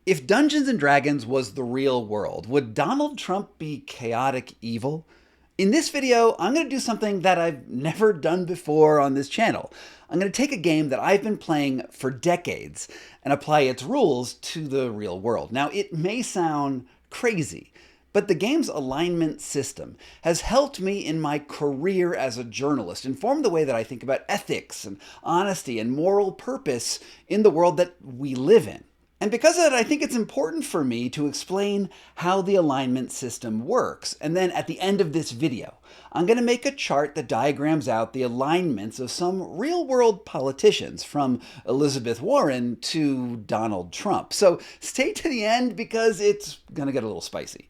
If Dungeons and Dragons was the real world, would Donald Trump be chaotic evil? In this video, I'm going to do something that I've never done before on this channel. I'm going to take a game that I've been playing for decades and apply its rules to the real world. Now, it may sound crazy, but the game's alignment system has helped me in my career as a journalist, inform the way that I think about ethics and honesty and moral purpose in the world that we live in. And because of that, I think it's important for me to explain how the alignment system works. And then at the end of this video, I'm going to make a chart that diagrams out the alignments of some real-world politicians, from Elizabeth Warren to Donald Trump. So stay to the end because it's going to get a little spicy.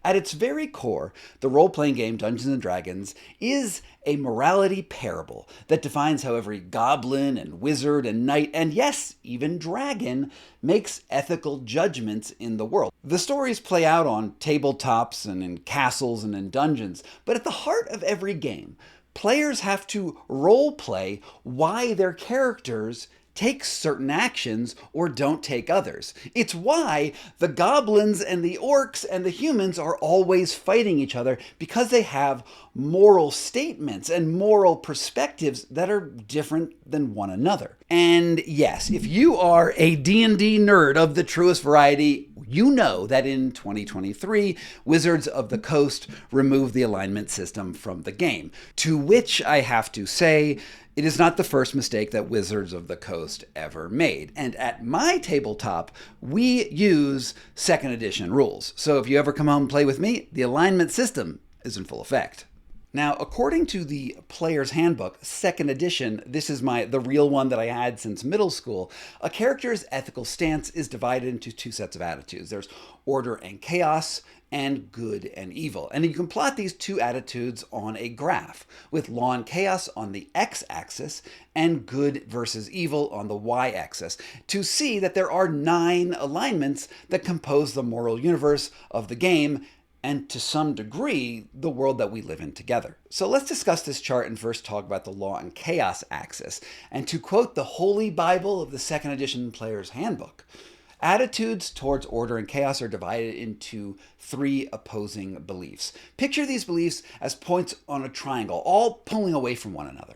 At its very core, the role-playing game Dungeons & Dragons is a morality parable that defines how every goblin and wizard and knight, and yes, even dragon, makes ethical judgments in the world. The stories play out on tabletops and in castles and in dungeons, but at the heart of every game, players have to role-play why their characters take certain actions or don't take others. It's why the goblins and the orcs and the humans are always fighting each other, because they have moral statements and moral perspectives that are different than one another. And yes, if you are a D&D nerd of the truest variety, you know that in 2023, Wizards of the Coast removed the alignment system from the game, to which I have to say, it is not the first mistake that Wizards of the Coast ever made. And at my tabletop, we use 2nd edition rules. So if you ever come home and play with me, the alignment system is in full effect. Now, according to the Player's Handbook, 2nd edition, this is the real one that I had since middle school, a character's ethical stance is divided into two sets of attitudes. There's order and chaos, and good and evil. And you can plot these two attitudes on a graph, with law and chaos on the x-axis and good versus evil on the y-axis, to see that there are 9 alignments that compose the moral universe of the game, and to some degree, the world that we live in together. So let's discuss this chart and first talk about the law and chaos axis. And to quote the Holy Bible of the 2nd edition Player's Handbook, attitudes towards order and chaos are divided into 3 opposing beliefs. Picture these beliefs as points on a triangle, all pulling away from one another.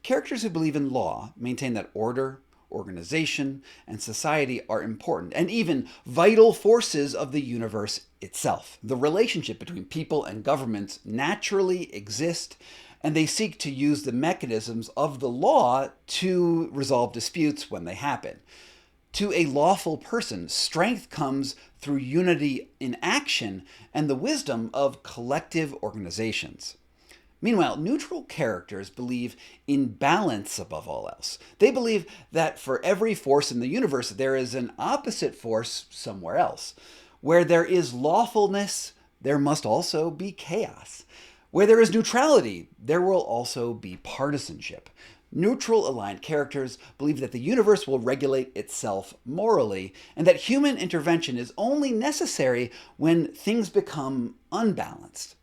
Characters who believe in law maintain that order, organization, and society are important, and even vital forces of the universe itself. The relationship between people and governments naturally exist, and they seek to use the mechanisms of the law to resolve disputes when they happen. To a lawful person, strength comes through unity in action and the wisdom of collective organizations. Meanwhile, neutral characters believe in balance above all else. They believe that for every force in the universe, there is an opposite force somewhere else. Where there is lawfulness, there must also be chaos. Where there is neutrality, there will also be partisanship. Neutral aligned characters believe that the universe will regulate itself morally, and that human intervention is only necessary when things become unbalanced.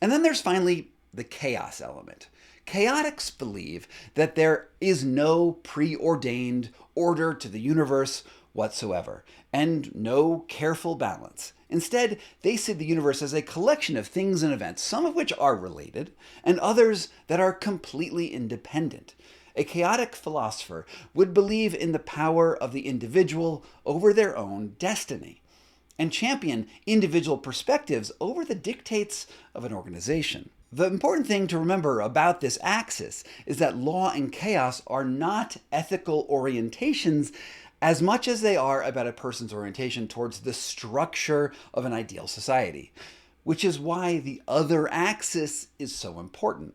And then there's finally the chaos element. Chaotics believe that there is no preordained order to the universe whatsoever, and no careful balance. Instead, they see the universe as a collection of things and events, some of which are related, and others that are completely independent. A chaotic philosopher would believe in the power of the individual over their own destiny, and champion individual perspectives over the dictates of an organization. The important thing to remember about this axis is that law and chaos are not ethical orientations as much as they are about a person's orientation towards the structure of an ideal society, which is why the other axis is so important.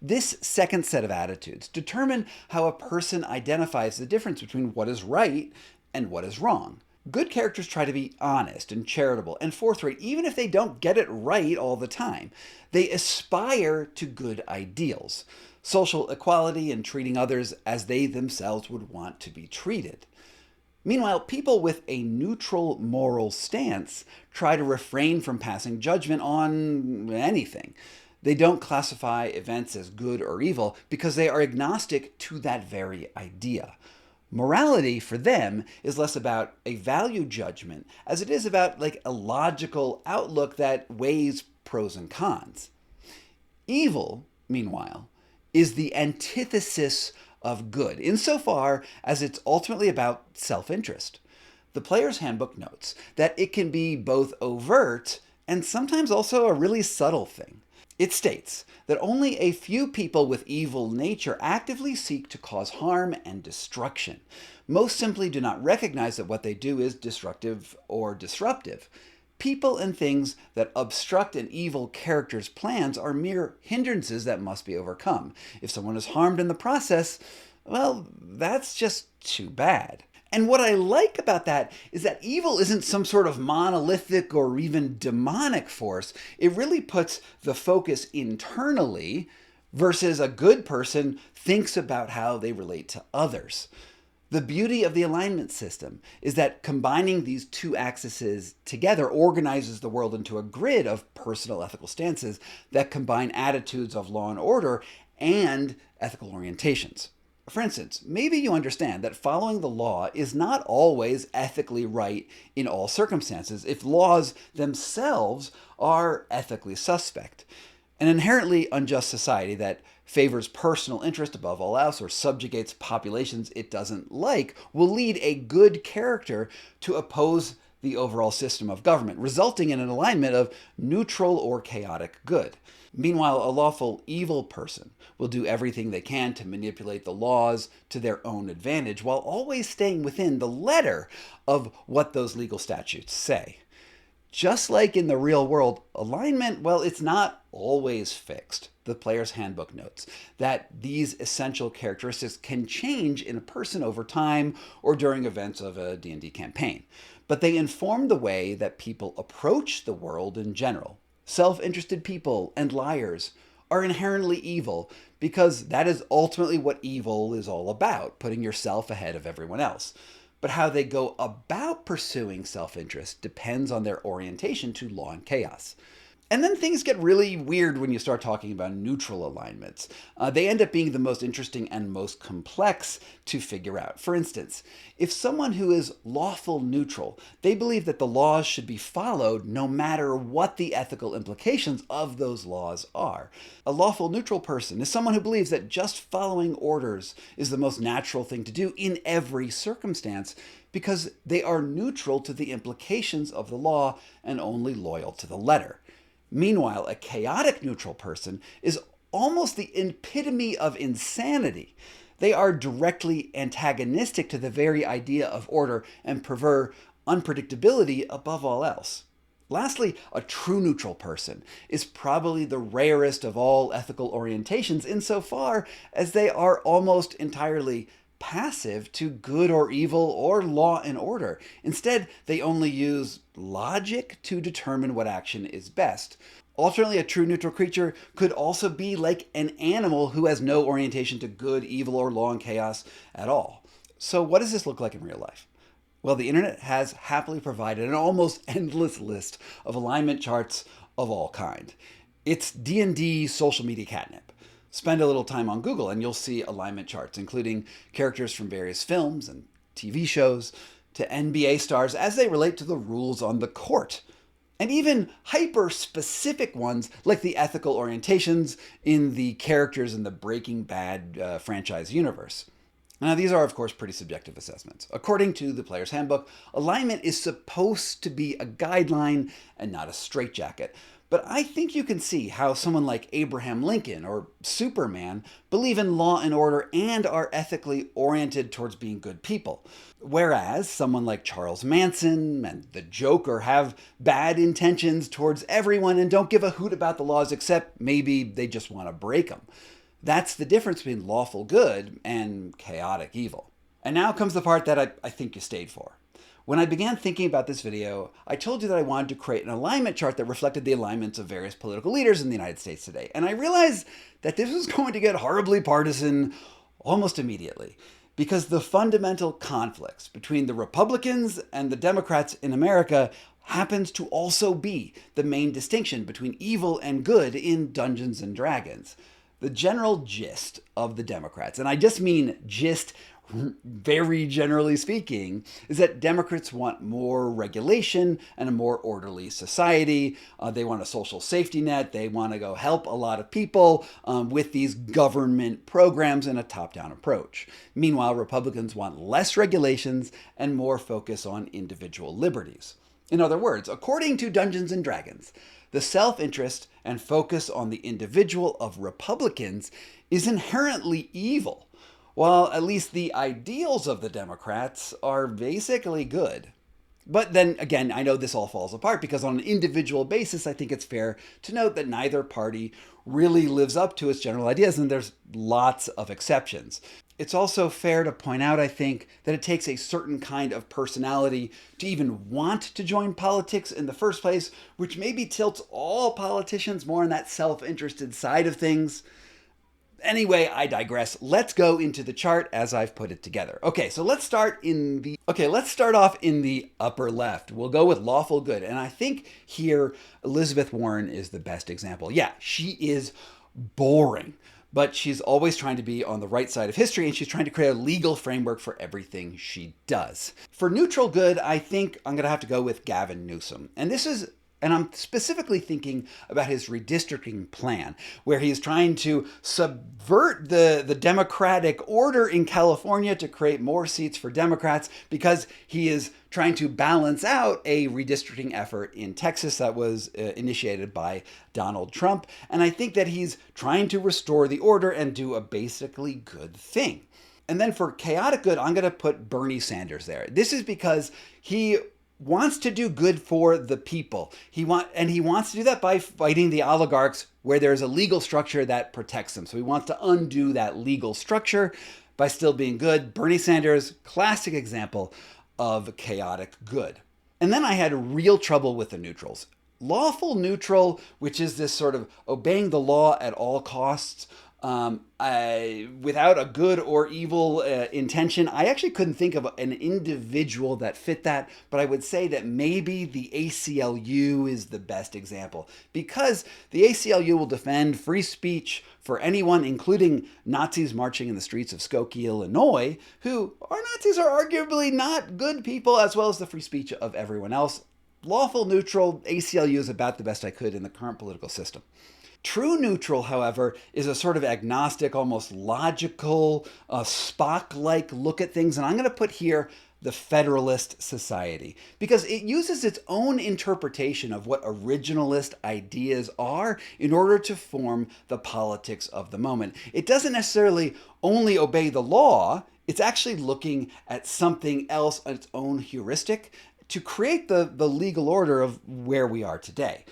This second set of attitudes determine how a person identifies the difference between what is right and what is wrong. Good characters try to be honest and charitable and forthright, even if they don't get it right all the time. They aspire to good ideals, social equality and treating others as they themselves would want to be treated. Meanwhile, people with a neutral moral stance try to refrain from passing judgment on anything. They don't classify events as good or evil because they are agnostic to that very idea. Morality for them is less about a value judgment as it is about like a logical outlook that weighs pros and cons. Evil, meanwhile, is the antithesis of good, insofar as it's ultimately about self-interest. The Player's Handbook notes that it can be both overt and sometimes also a really subtle thing. It states that only a few people with evil nature actively seek to cause harm and destruction. Most simply do not recognize that what they do is destructive or disruptive. People and things that obstruct an evil character's plans are mere hindrances that must be overcome. If someone is harmed in the process, well, that's just too bad. And what I like about that is that evil isn't some sort of monolithic or even demonic force. It really puts the focus internally versus a good person thinks about how they relate to others. The beauty of the alignment system is that combining these two axes together organizes the world into a grid of personal ethical stances that combine attitudes of law and order and ethical orientations. For instance, maybe you understand that following the law is not always ethically right in all circumstances if laws themselves are ethically suspect. An inherently unjust society that favors personal interest above all else or subjugates populations it doesn't like will lead a good character to oppose the overall system of government, resulting in an alignment of neutral or chaotic good. Meanwhile, a lawful evil person will do everything they can to manipulate the laws to their own advantage while always staying within the letter of what those legal statutes say. Just like in the real world, alignment, well, it's not always fixed. The Player's Handbook notes that these essential characteristics can change in a person over time or during events of a D&D campaign, but they inform the way that people approach the world in general. Self-interested people and liars are inherently evil because that is ultimately what evil is all about, putting yourself ahead of everyone else. But how they go about pursuing self-interest depends on their orientation to law and chaos. And then things get really weird when you start talking about neutral alignments. They end up being the most interesting and most complex to figure out. For instance, if someone who is lawful neutral, they believe that the laws should be followed no matter what the ethical implications of those laws are. A lawful neutral person is someone who believes that just following orders is the most natural thing to do in every circumstance because they are neutral to the implications of the law and only loyal to the letter. Meanwhile, a chaotic neutral person is almost the epitome of insanity. They are directly antagonistic to the very idea of order and prefer unpredictability above all else. Lastly, a true neutral person is probably the rarest of all ethical orientations insofar as they are almost entirely passive to good or evil or law and order. Instead, they only use logic to determine what action is best. Alternately, a true neutral creature could also be like an animal who has no orientation to good, evil, or law and chaos at all. So what does this look like in real life? Well, the internet has happily provided an almost endless list of alignment charts of all kind. It's D&D social media catnip. Spend a little time on Google and you'll see alignment charts, including characters from various films and TV shows to NBA stars as they relate to the rules on the court. And even hyper-specific ones like the ethical orientations in the characters in the Breaking Bad franchise universe. Now, these are, of course, pretty subjective assessments. According to the Player's Handbook, alignment is supposed to be a guideline and not a straitjacket. But I think you can see how someone like Abraham Lincoln or Superman believe in law and order and are ethically oriented towards being good people. Whereas someone like Charles Manson and the Joker have bad intentions towards everyone and don't give a hoot about the laws except maybe they just want to break them. That's the difference between lawful good and chaotic evil. And now comes the part that I think you stayed for. When I began thinking about this video, I told you that I wanted to create an alignment chart that reflected the alignments of various political leaders in the United States today. And I realized that this was going to get horribly partisan almost immediately, because the fundamental conflicts between the Republicans and the Democrats in America happens to also be the main distinction between evil and good in Dungeons and Dragons. The general gist of the Democrats, and I just mean gist very generally speaking, is that Democrats want more regulation and a more orderly society. They want a social safety net. They want to go help a lot of people with these government programs and a top-down approach. Meanwhile, Republicans want less regulations and more focus on individual liberties. In other words, according to Dungeons and Dragons, the self-interest and focus on the individual of Republicans is inherently evil, while at least the ideals of the Democrats are basically good. But then again, I know this all falls apart because on an individual basis, I think it's fair to note that neither party really lives up to its general ideas, and there's lots of exceptions. It's also fair to point out, I think, that it takes a certain kind of personality to even want to join politics in the first place, which maybe tilts all politicians more on that self-interested side of things. Anyway, I digress. Let's go into the chart as I've put it together. Okay, so let's start off in the upper left. We'll go with lawful good. And I think here Elizabeth Warren is the best example. Yeah, she is boring, but she's always trying to be on the right side of history, and she's trying to create a legal framework for everything she does. For neutral good, I think I'm going to have to go with Gavin Newsom. And I'm specifically thinking about his redistricting plan, where he's trying to subvert the Democratic order in California to create more seats for Democrats because he is trying to balance out a redistricting effort in Texas that was initiated by Donald Trump. And I think that he's trying to restore the order and do a basically good thing. And then for chaotic good, I'm going to put Bernie Sanders there. This is because he wants to do good for the people. He wants to do that by fighting the oligarchs where there's a legal structure that protects them. So he wants to undo that legal structure by still being good. Bernie Sanders, classic example of chaotic good. And then I had real trouble with the neutrals. Lawful neutral, which is this sort of obeying the law at all costs, without a good or evil intention. I actually couldn't think of an individual that fit that, but I would say that maybe the ACLU is the best example, because the ACLU will defend free speech for anyone, including Nazis marching in the streets of Skokie, Illinois, who are Nazis are arguably not good people, as well as the free speech of everyone else. Lawful neutral, ACLU is about the best I could in the current political system. True neutral, however, is a sort of agnostic, almost logical, Spock-like look at things. And I'm going to put here the Federalist Society, because it uses its own interpretation of what originalist ideas are in order to form the politics of the moment. It doesn't necessarily only obey the law. It's actually looking at something else, its own heuristic, to create the legal order of where we are today.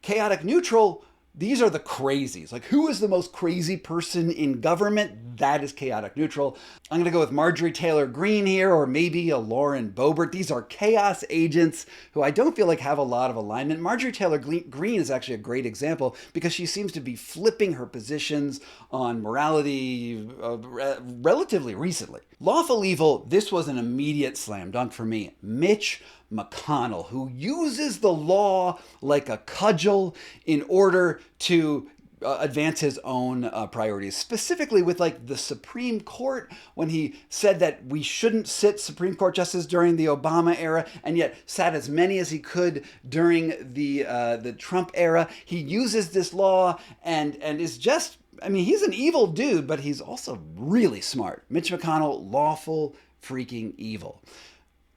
Chaotic neutral, these are the crazies. Like, who is the most crazy person in government? That is chaotic neutral. I'm going to go with Marjorie Taylor Greene here, or maybe a Lauren Boebert. These are chaos agents who I don't feel like have a lot of alignment. Marjorie Taylor Greene is actually a great example because she seems to be flipping her positions on morality relatively recently. Lawful evil, this was an immediate slam dunk for me. Mitch McConnell, who uses the law like a cudgel in order to advance his own priorities, specifically with like the Supreme Court, when he said that we shouldn't sit Supreme Court justices during the Obama era, and yet sat as many as he could during the Trump era. He uses this law and is just, I mean, he's an evil dude, but he's also really smart. Mitch McConnell, lawful freaking evil.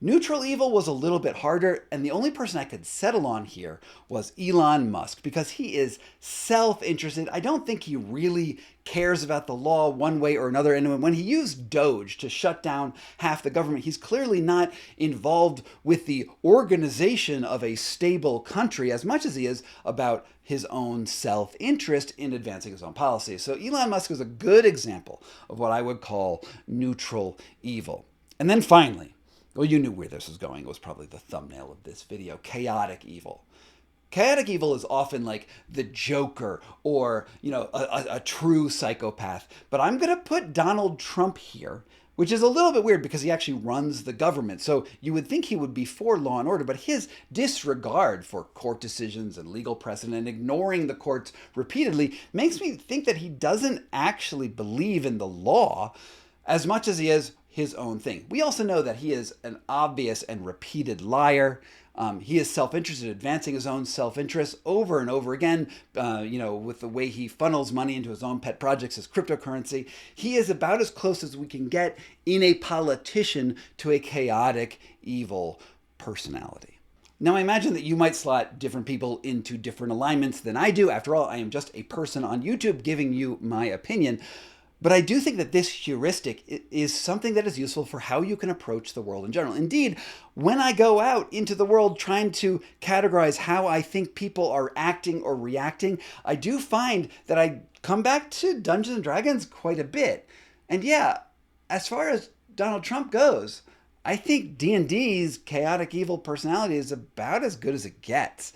Neutral evil was a little bit harder, and the only person I could settle on here was Elon Musk, because he is self-interested. I don't think he really cares about the law one way or another, and when he used Doge to shut down half the government, he's clearly not involved with the organization of a stable country as much as he is about his own self-interest in advancing his own policy. So Elon Musk is a good example of what I would call neutral evil. And then finally, well, you knew where this was going. It was probably the thumbnail of this video. Chaotic evil. Chaotic evil is often like the Joker or, a true psychopath. But I'm going to put Donald Trump here which is a little bit weird because he actually runs the government. So you would think he would be for law and order, but his disregard for court decisions and legal precedent and ignoring the courts repeatedly makes me think that he doesn't actually believe in the law as much as he is his own thing. We also know that he is an obvious and repeated liar. He is self-interested, advancing his own self-interest over and over again, with the way he funnels money into his own pet projects, his cryptocurrency. He is about as close as we can get in a politician to a chaotic, evil personality. Now, I imagine that you might slot different people into different alignments than I do. After all, I am just a person on YouTube giving you my opinion. But I do think that this heuristic is something that is useful for how you can approach the world in general. Indeed, when I go out into the world trying to categorize how I think people are acting or reacting, I do find that I come back to Dungeons & Dragons quite a bit. And yeah, as far as Donald Trump goes, I think D&D's chaotic evil personality is about as good as it gets.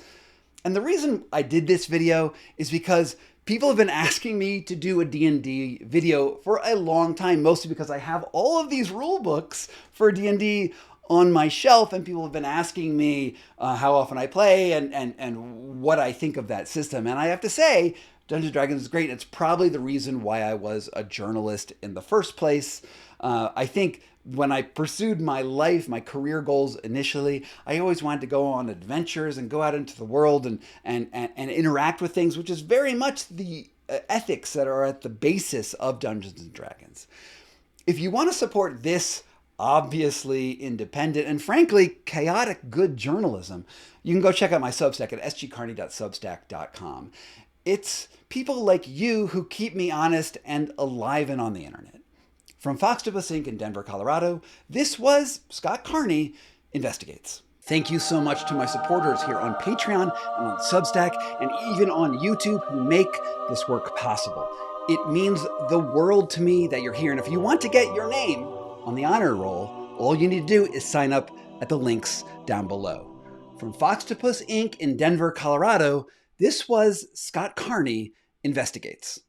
And the reason I did this video is because people have been asking me to do a D&D video for a long time, mostly because I have all of these rule books for D&D on my shelf, and people have been asking me how often I play and what I think of that system. And I have to say, Dungeons & Dragons is great. It's probably the reason why I was a journalist in the first place. I think when I pursued my life, my career goals initially, I always wanted to go on adventures and go out into the world and interact with things, which is very much the ethics that are at the basis of Dungeons & Dragons. If you want to support this obviously independent and frankly chaotic good journalism, you can go check out my Substack at sgcarney.substack.com. It's people like you who keep me honest and alive and on the internet. From Foxtopus Inc. in Denver, Colorado, this was Scott Carney Investigates. Thank you so much to my supporters here on Patreon and on Substack and even on YouTube who make this work possible. It means the world to me that you're here. And if you want to get your name on the honor roll, all you need to do is sign up at the links down below. From Foxtopus Inc. in Denver, Colorado, this was Scott Carney Investigates.